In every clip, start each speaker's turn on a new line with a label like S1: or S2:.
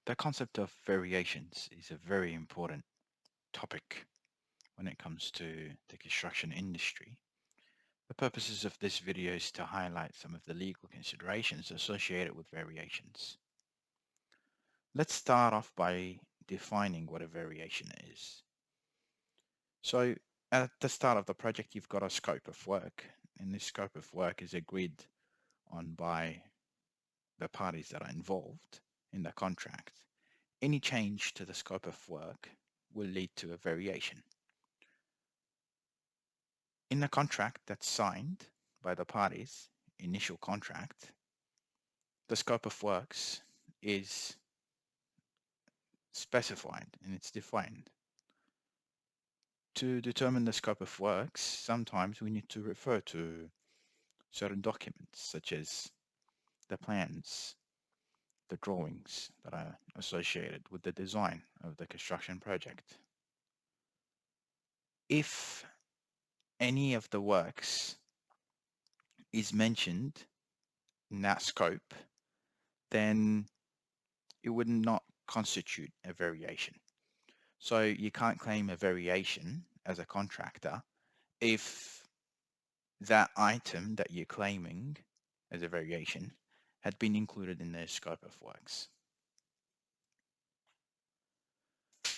S1: The concept of variations is a very important topic when it comes to the construction industry. The purposes of this video is to highlight some of the legal considerations associated with variations. Let's start off by defining what a variation is. So at the start of the project, you've got a scope of work, and this scope of work is agreed on by the parties that are involved in the contract. Any change to the scope of work will lead to a variation. In the contract that's signed by the parties, initial contract, the scope of works is specified and it's defined. To determine the scope of works, sometimes we need to refer to certain documents such as the plans, the drawings that are associated with the design of the construction project. If any of the works is mentioned in that scope, then it would not constitute a variation. So you can't claim a variation as a contractor if that item that you're claiming as a variation had been included in the scope of works.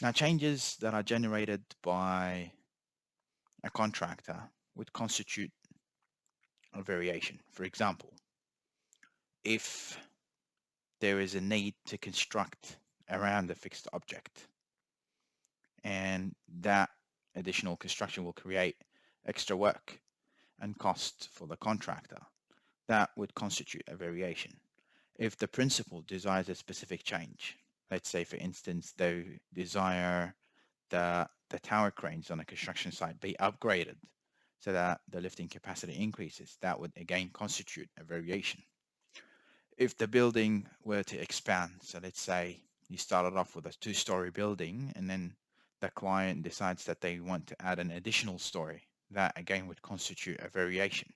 S1: Now, changes that are generated by a contractor would constitute a variation. For example, if there is a need to construct around a fixed object, and that additional construction will create extra work and cost for the contractor, that would constitute a variation. If the principal desires a specific change, let's say, for instance, they desire the tower cranes on a construction site be upgraded so that the lifting capacity increases, that would again constitute a variation. If the building were to expand, so let's say you started off with a two-story building and then the client decides that they want to add an additional story, that again would constitute a variation.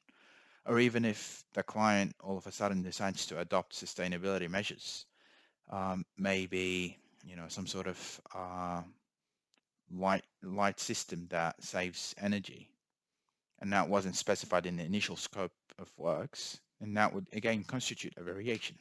S1: Or even if the client all of a sudden decides to adopt sustainability measures, maybe some sort of light system that saves energy, and that wasn't specified in the initial scope of works, and that would again constitute a variation.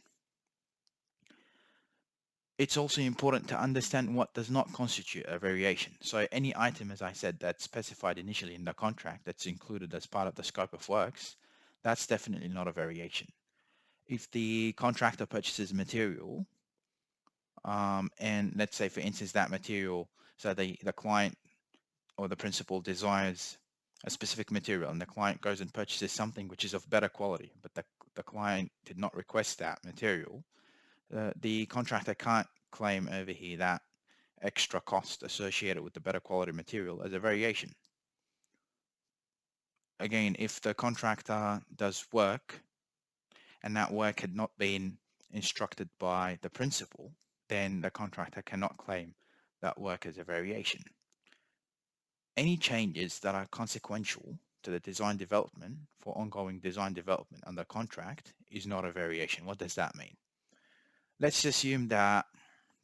S1: It's also important to understand what does not constitute a variation. So any item, as I said, that's specified initially in the contract, that's included as part of the scope of works, that's definitely not a variation. If the contractor purchases material, and let's say, for instance, that material, so the client or the principal desires a specific material and the client goes and purchases something which is of better quality, but the client did not request that material, the contractor can't claim over here that extra cost associated with the better quality material as a variation. Again, if the contractor does work and that work had not been instructed by the principal, then the contractor cannot claim that work as a variation. Any changes that are consequential to the design development for ongoing design development under contract is not a variation. What does that mean? Let's assume that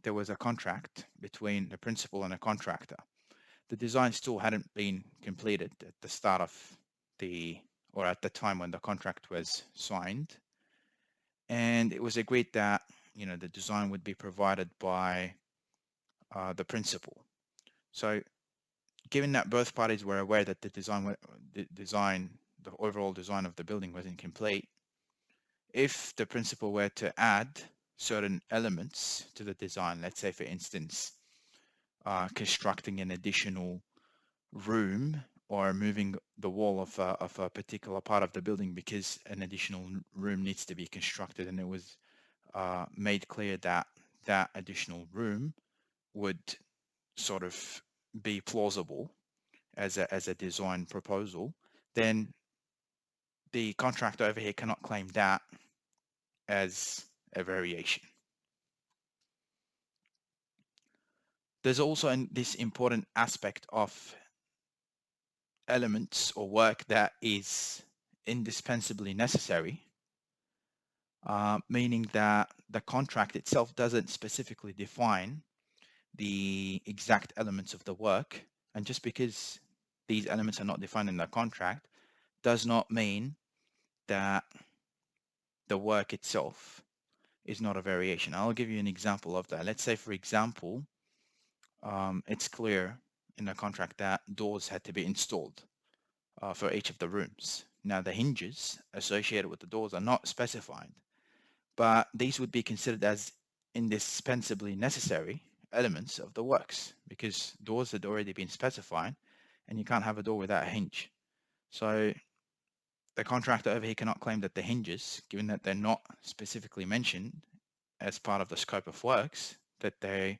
S1: there was a contract between the principal and a contractor. The design still hadn't been completed at the start of or at the time when the contract was signed. And it was agreed that, the design would be provided by the principal. So given that both parties were aware that the overall design of the building wasn't complete, if the principal were to add certain elements to the design, let's say, for instance, constructing an additional room or moving the wall of a particular part of the building because an additional room needs to be constructed, and it was made clear that that additional room would sort of be plausible as a design proposal, then the contractor over here cannot claim that as a variation. There's also this important aspect of elements or work that is indispensably necessary meaning that the contract itself doesn't specifically define the exact elements of the work. And just because these elements are not defined in the contract does not mean that the work itself is not a variation. I'll give you an example of that. Let's say, for example, it's clear in the contract that doors had to be installed for each of the rooms. Now, the hinges associated with the doors are not specified, but these would be considered as indispensably necessary elements of the works because doors had already been specified and you can't have a door without a hinge. So the contractor over here cannot claim that the hinges, given that they're not specifically mentioned as part of the scope of works, that they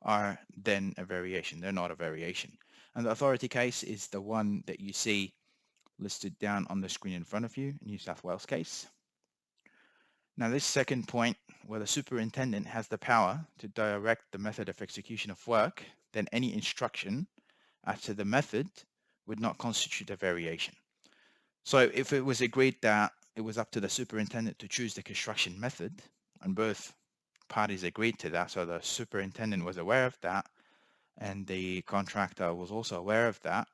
S1: are then a variation. They're not a variation. And the authority case is the one that you see listed down on the screen in front of you, New South Wales case. Now, this second point, where the superintendent has the power to direct the method of execution of work, then any instruction as to the method would not constitute a variation. So if it was agreed that it was up to the superintendent to choose the construction method, and both parties agreed to that, so the superintendent was aware of that, and the contractor was also aware of that,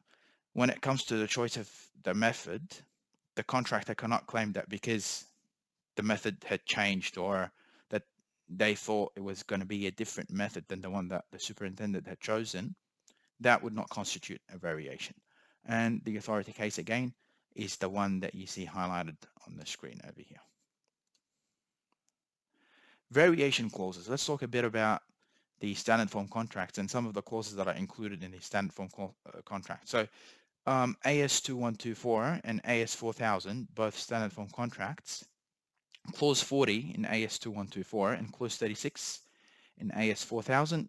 S1: when it comes to the choice of the method, the contractor cannot claim that because the method had changed or that they thought it was going to be a different method than the one that the superintendent had chosen, that would not constitute a variation. And the authority case again is the one that you see highlighted on the screen over here. Variation clauses. Let's talk a bit about the standard form contracts and some of the clauses that are included in the standard form contract. So AS2124 and AS4000, both standard form contracts, Clause 40 in AS2124 and Clause 36 in AS4000.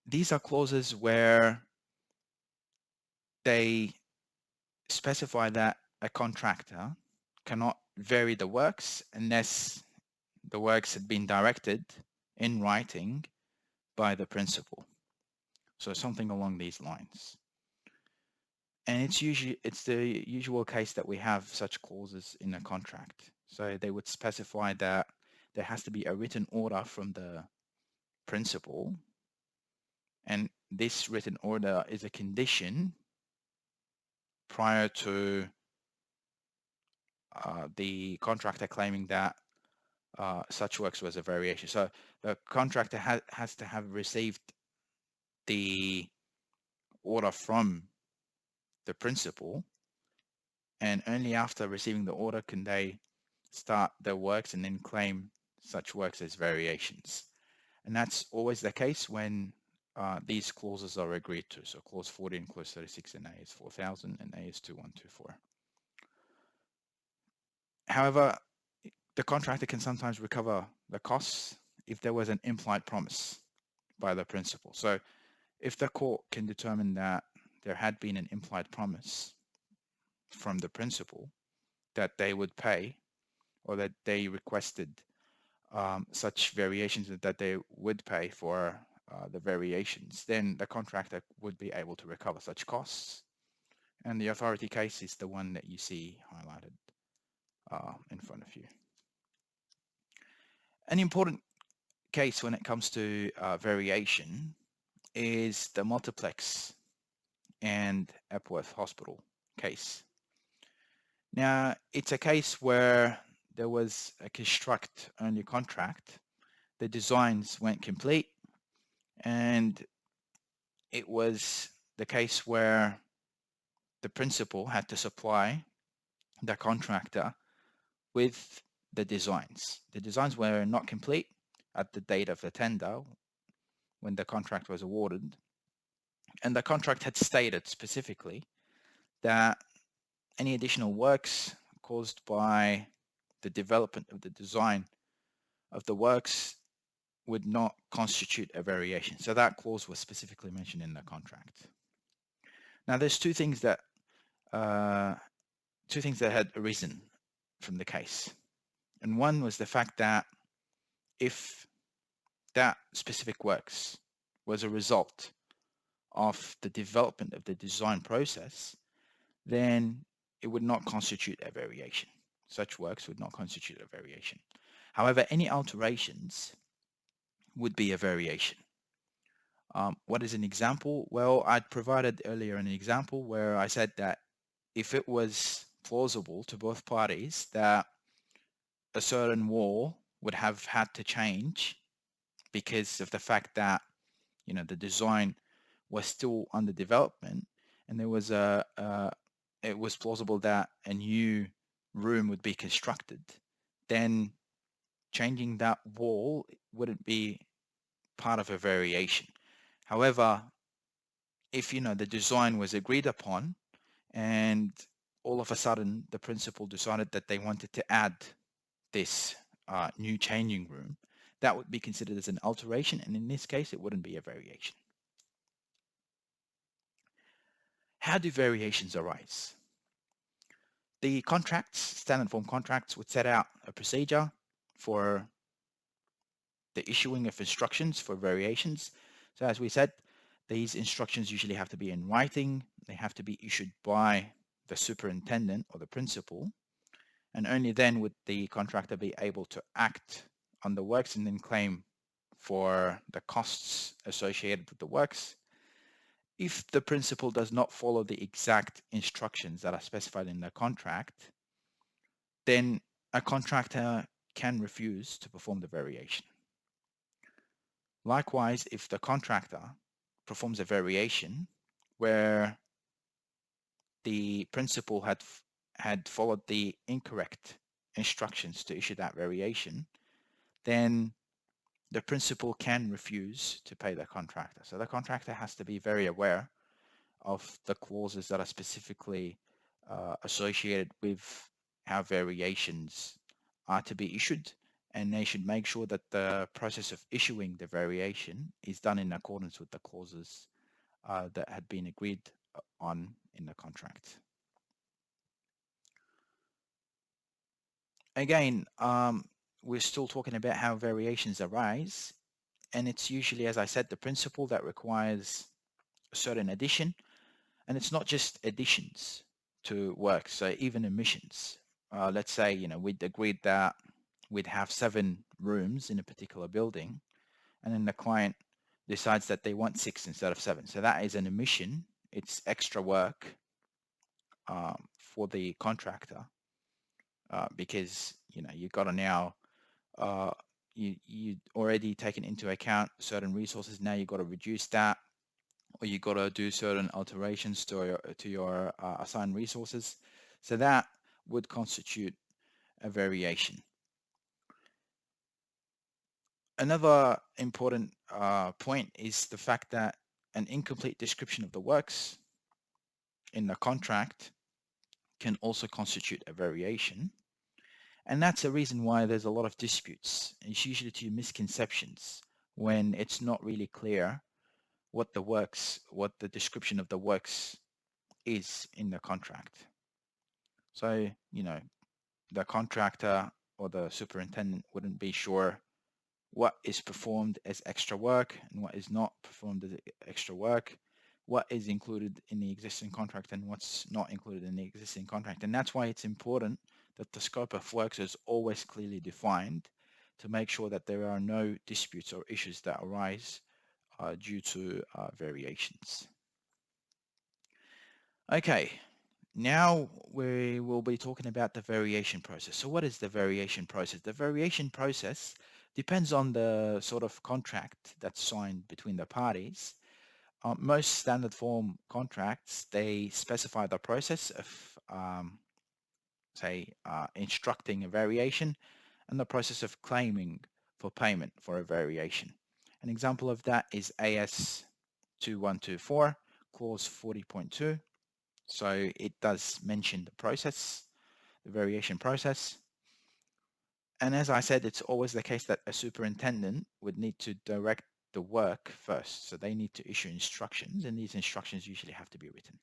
S1: These are clauses where they specify that a contractor cannot vary the works unless the works had been directed in writing by the principal. So something along these lines. And it's the usual case that we have such clauses in a contract. So they would specify that there has to be a written order from the principal, and this written order is a condition prior to the contractor claiming that such works was a variation. So the contractor has to have received the order from the principal, and only after receiving the order can they start their works and then claim such works as variations. And that's always the case when these clauses are agreed to. So clause 40 and clause 36 in AS4000 and AS2124. However, the contractor can sometimes recover the costs if there was an implied promise by the principal. So if the court can determine that there had been an implied promise from the principal that they would pay, or that they requested such variations that they would pay for the variations, then the contractor would be able to recover such costs. And the authority case is the one that you see highlighted in front of you. An important case when it comes to variation is the Multiplex and Epworth Hospital case. Now, it's a case where there was a construct-only contract. The designs weren't complete, and it was the case where the principal had to supply the contractor with the designs. The designs were not complete at the date of the tender when the contract was awarded, and the contract had stated specifically that any additional works caused by the development of the design of the works would not constitute a variation. So that clause was specifically mentioned in the contract. Now, there's two things that had arisen from the case, and one was the fact that if that specific works was a result of the development of the design process, then it would not constitute a variation. such works would not constitute a variation. However, any alterations would be a variation. What is an example? Well, I provided earlier an example where I said that if it was plausible to both parties that a certain wall would have had to change because of the fact that the design was still under development, and there was it was plausible that a new room would be constructed, then changing that wall wouldn't be part of a variation. However, if the design was agreed upon and all of a sudden the principal decided that they wanted to add this new changing room, that would be considered as an alteration, and in this case it wouldn't be a variation. How do variations arise? The contracts, standard form contracts, would set out a procedure for the issuing of instructions for variations. So as we said, these instructions usually have to be in writing. They have to be issued by the superintendent or the principal, and only then would the contractor be able to act on the works and then claim for the costs associated with the works. If the principal does not follow the exact instructions that are specified in the contract, then a contractor can refuse to perform the variation. Likewise, if the contractor performs a variation where the principal had followed the incorrect instructions to issue that variation, then the principal can refuse to pay the contractor. So the contractor has to be very aware of the clauses that are specifically associated with how variations are to be issued, and they should make sure that the process of issuing the variation is done in accordance with the clauses that had been agreed on in the contract. Again, we're still talking about how variations arise, and it's usually, as I said, the principle that requires a certain addition, and it's not just additions to works, so even omissions. Let's say, we'd agreed that we'd have 7 rooms in a particular building, and then the client decides that they want 6 instead of 7. So that is an omission. It's extra work for the contractor because you've got to now you already taken into account certain resources. Now you've got to reduce that, or you've got to do certain alterations to your assigned resources. So that would constitute a variation. Another important point is the fact that an incomplete description of the works in the contract can also constitute a variation. And that's a reason why there's a lot of disputes. It's usually due to misconceptions when it's not really clear what the description of the works is in the contract. So, the contractor or the superintendent wouldn't be sure what is performed as extra work and what is not performed as extra work, what is included in the existing contract and what's not included in the existing contract. And that's why it's important that the scope of works is always clearly defined to make sure that there are no disputes or issues that arise due to variations. Okay, now we will be talking about the variation process. So what is the variation process? The variation process depends on the sort of contract that's signed between the parties. Most standard form contracts, they specify the process of, instructing a variation and the process of claiming for payment for a variation. An example of that is AS 2124, clause 40.2. So it does mention the process, the variation process. And as I said, it's always the case that a superintendent would need to direct the work first. So they need to issue instructions, and these instructions usually have to be written.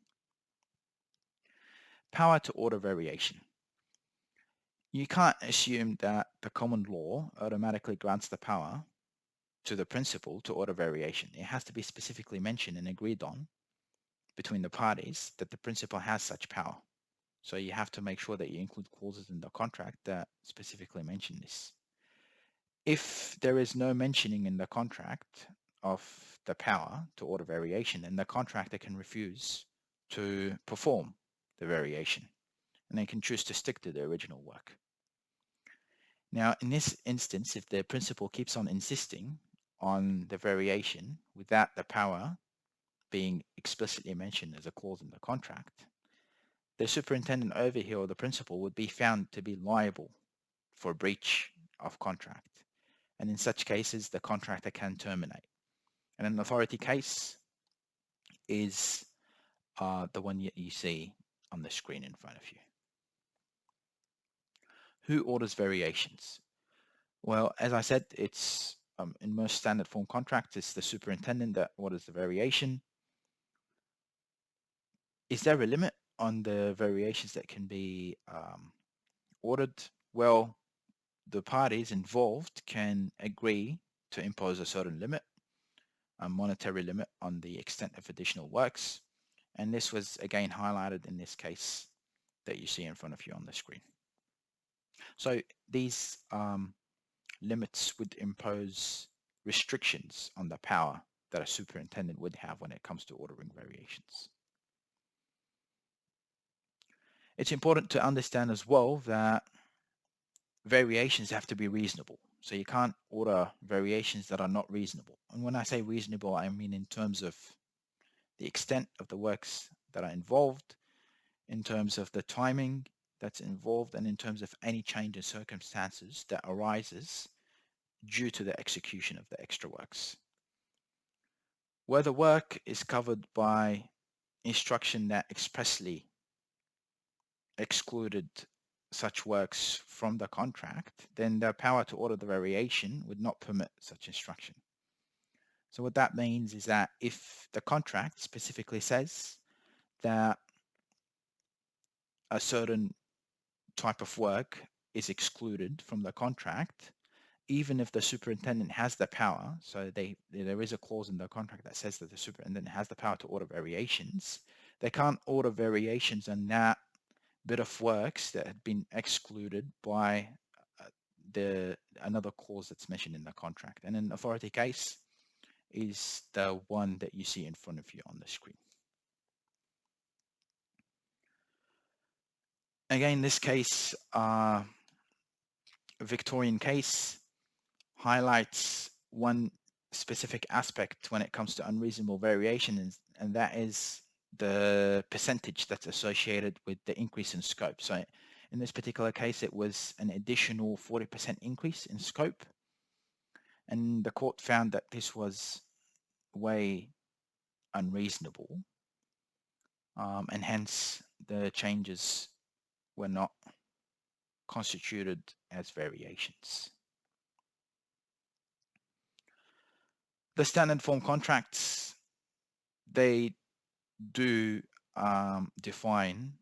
S1: Power to order variation. You can't assume that the common law automatically grants the power to the principal to order variation. It has to be specifically mentioned and agreed on between the parties that the principal has such power. So you have to make sure that you include clauses in the contract that specifically mention this. If there is no mentioning in the contract of the power to order variation, then the contractor can refuse to perform the variation, and they can choose to stick to the original work. Now, in this instance, if the principal keeps on insisting on the variation without the power being explicitly mentioned as a clause in the contract, the superintendent over here or the principal would be found to be liable for breach of contract. And in such cases, the contractor can terminate. And an authority case is the one you see on the screen in front of you. Who orders variations? Well, as I said, it's in most standard form contracts, it's the superintendent that orders the variation. Is there a limit on the variations that can be ordered? Well, the parties involved can agree to impose a certain limit, a monetary limit on the extent of additional works. And this was again highlighted in this case that you see in front of you on the screen. So these limits would impose restrictions on the power that a superintendent would have when it comes to ordering variations. It's important to understand as well that variations have to be reasonable. So you can't order variations that are not reasonable. And when I say reasonable, I mean in terms of the extent of the works that are involved, in terms of the timing that's involved, and in terms of any change in circumstances that arises due to the execution of the extra works. Where the work is covered by instruction that expressly excluded such works from the contract, then the power to order the variation would not permit such instruction. So what that means is that if the contract specifically says that a certain type of work is excluded from the contract, even if the superintendent has the power, so there is a clause in the contract that says that the superintendent has the power to order variations, they can't order variations on that bit of works that had been excluded by another clause that's mentioned in the contract. And an authority case is the one that you see in front of you on the screen. Again, this case, Victorian case, highlights one specific aspect when it comes to unreasonable variation, and that is the percentage that's associated with the increase in scope. So in this particular case, it was an additional 40% increase in scope, and the court found that this was way unreasonable, and hence the changes were not constituted as variations. The standard form contracts, they do define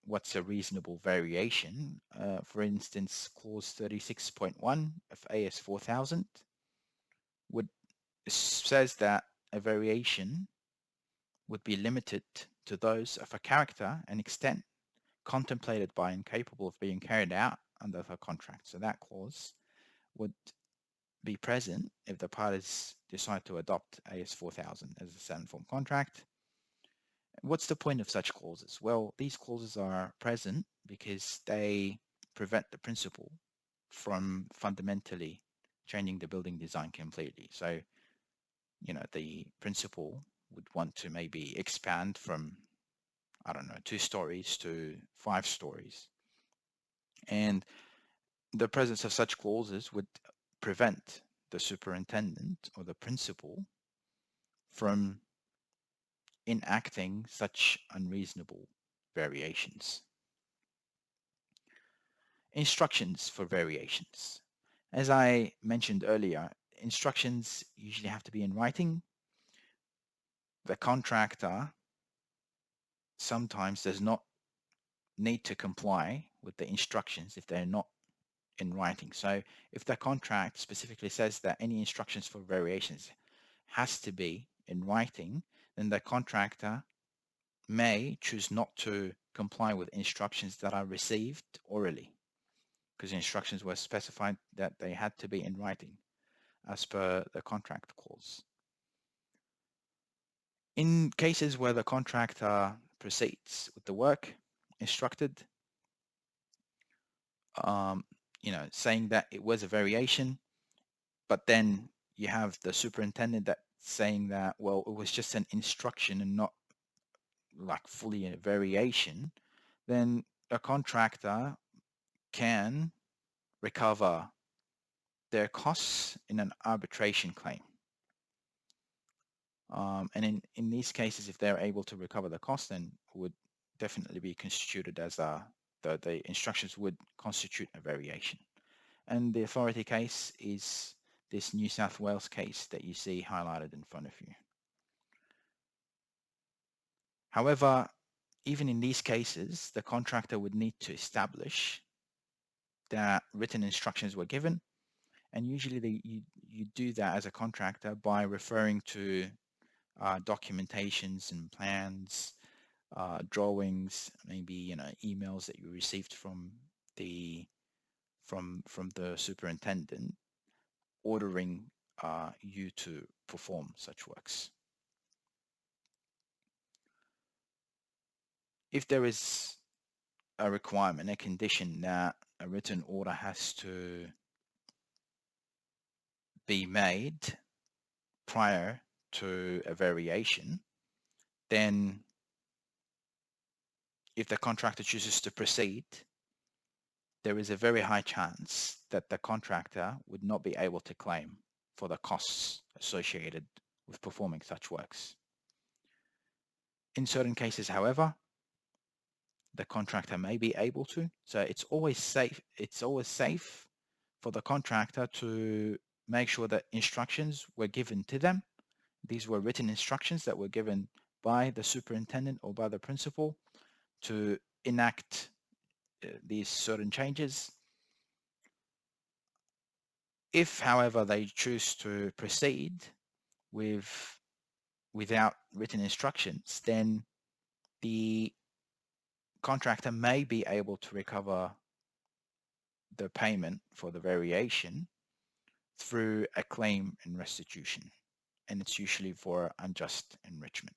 S1: what's a reasonable variation. For instance, clause 36.1 of AS 4000 says that a variation would be limited to those of a character and extent contemplated by and capable of being carried out under the contract. So that clause would be present if the parties decide to adopt AS 4000 as a standard form contract. What's the point of such clauses? Well, these clauses are present because they prevent the principal from fundamentally changing the building design completely. So, the principal would want to maybe expand from, 2 stories to 5 stories. And the presence of such clauses would prevent the superintendent or the principal from enacting such unreasonable variations. Instructions for variations. As I mentioned earlier, instructions usually have to be in writing. The contractor sometimes does not need to comply with the instructions if they're not in writing. So if the contract specifically says that any instructions for variations has to be in writing, then the contractor may choose not to comply with instructions that are received orally, because the instructions were specified that they had to be in writing as per the contract clause. In cases where the contractor proceeds with the work instructed, saying that it was a variation, but then you have the superintendent that saying that, well, it was just an instruction and not like fully a variation, then a contractor can recover their costs in an arbitration claim. And in these cases, if they're able to recover the cost, then it would definitely be constituted as the instructions would constitute a variation. And the authority case is this New South Wales case that you see highlighted in front of you. However, even in these cases, the contractor would need to establish that written instructions were given, and usually you do that as a contractor by referring to documentations and plans, drawings, maybe emails that you received from the superintendent ordering you to perform such works. If there is a requirement, a condition that a written order has to be made prior to a variation, then if the contractor chooses to proceed, there is a very high chance that the contractor would not be able to claim for the costs associated with performing such works. In certain cases, however, the contractor may be able to. So it's always safe. It's always safe for the contractor to make sure that instructions were given to them. These were written instructions that were given by the superintendent or by the principal to enact these certain changes. If, however, they choose to proceed without written instructions, then the contractor may be able to recover the payment for the variation through a claim in restitution, and it's usually for unjust enrichment.